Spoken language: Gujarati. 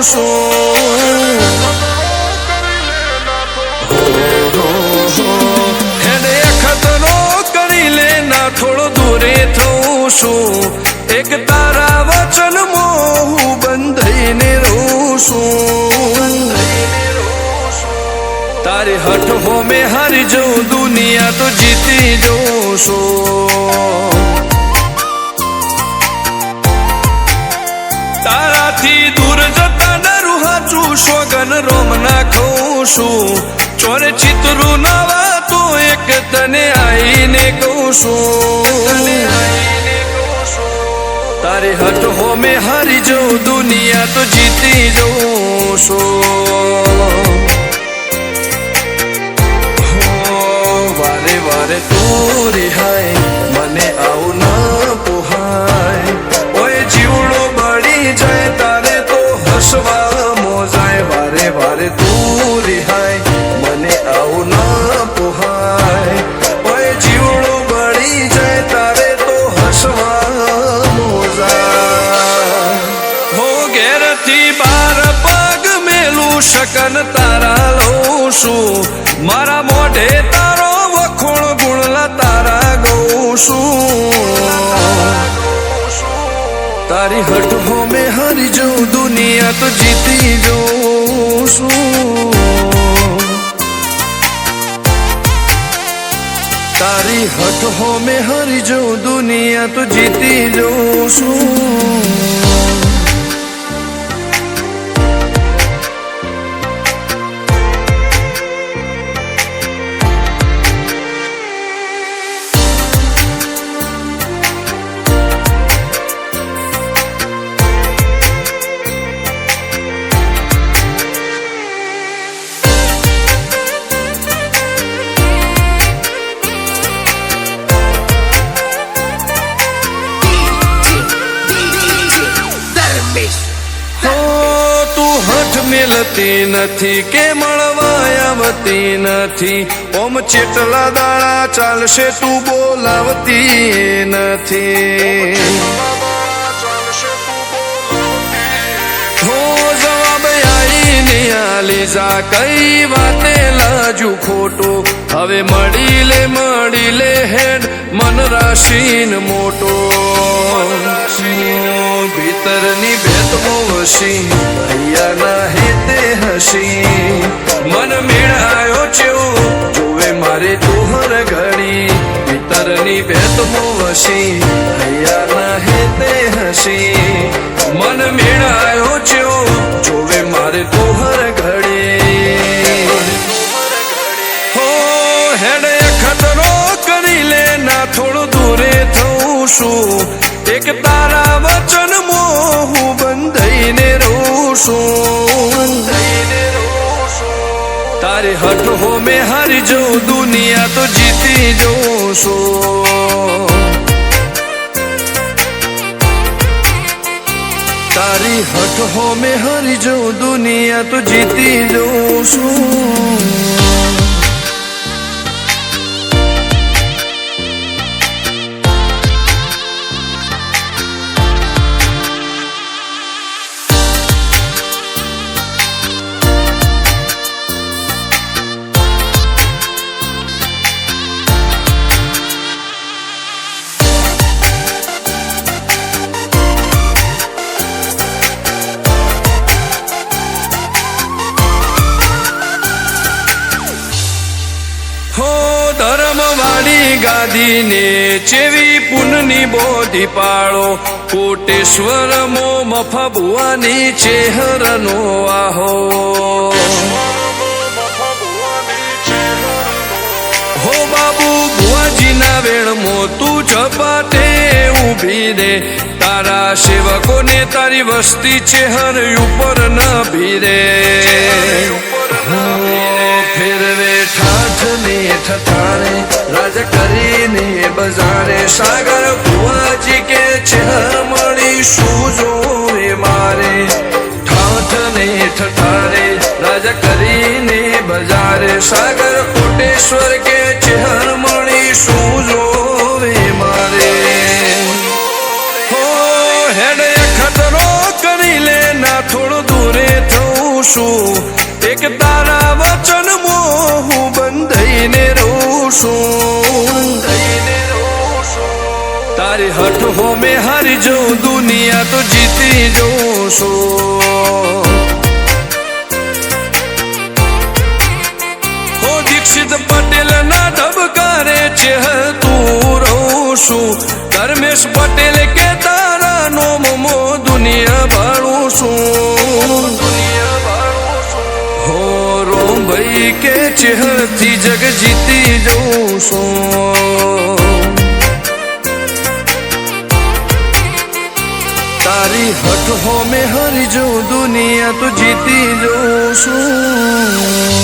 છું એને ખતરો કરી લે ના થોડો દૂરે થઉં છું એક તારા વચનમાં હું બંધાઈને રહું છું તારી હઠ હો મેં હારી જઉં દુનિયા તો જીતી જઉં છું તારાથી દૂર જતા ડરું હાચું સોગન રોમ નાખું છું ચોરે ચિતરું નવા તો એક તને આઈને કહું છું તારી હઠ હો મેં હારી જઉં દુનિયા તો જીતી જઉં છું વારે વારે તું રિહાય મને આવું ના પોહાય ઓય જીવડો બળી જાય તારે તો હસવા મોજાય વારે વારે તું રિહાય મને આવું ના પોહાય ઓય જીવડો બળી જાય તારે તો હસવા મોજાય હો ઘેરથી બાર પગ મેલું શકન તારા લઉં છું મારા મોઢે તારો વખોણ ગુણલા તારા ગઉં છું તારી હઠ હો મેં હારી જઉં દુનિયા તો જીતી જઉં છું તારી હઠ હો મેં હારી જઉં દુનિયા તો જીતી જઉં છું મિલતી નથી કે મળવા આવતી નથી ઓમ ચેટલા દાડા ચાલશે તું બોલાવતી નથી હો જવાબ આઈને આલી જા કઈ વાતે લાજુ ખોટું હવે મળી લે હેડ મન રાશીન મોટો ભીતરની ભેદમો વસી ભૈયા ના હેતે હસી મન મેળાયો ચેવો જોવે મારે તોહર ઘડી ભીતરની ભેદમો વસી ભૈયા ના હેતે હસી મન મેળાયો ચેવો જોવે મારે તોહર ઘડી હો હેડે ખતરો કરી લે ના થોડું દૂરે થઉં છું એક તારા વચનમાં હું બંધાઈને રહું છું તારી હઠ હો મેં હારી જઉં દુનિયા તો જીતી જઉં છું તારી હઠ હો મેં હારી જઉં દુનિયા તો જીતી જઉં છું ધર્મવાળી ગાદીને ચેવી પુનની બોધી પાળો કોટેશ્વર મો મફા ભુવાની ચેહરનો આહો હો બાબુ ભુવાજીના વેણમો તું ઝપાટે ઊભી રે તારા સેવકોને તારી વસ્તી ચેહર ઉપર ન ભીરે ફેરવે ઠાઠને ઠઠાણે રાજ કરીને બજારે સાગર ભુવાજી કે ચેહર મળી શું જોવે મારે ઠાઠને ઠઠારે રાજ કરીને બજારે સાગર કોટેશ્વર કે ચેહર મળી શું જોવે મારે હો હેડે ખતરો કરી લે ના થોડો દૂરે છું એક તારા વચનમાં હું બંધાઈને રહું છું તારી હઠ હો મેં હારી જઉં દુનિયા તો જીતી જઉં છું હો દીક્ષિત પટેલ ના ધબકારે ચહેતું રહું છું ધર્મેશ પટેલ કે તારા નોમો દુનિયા ભાળું છું હો રોમ ભાઈ કે ચહેરથી જગ જીતી જઉં છું તારી હઠ હો મેં હરી જઉં દુનિયા તો જીતી જઉં છું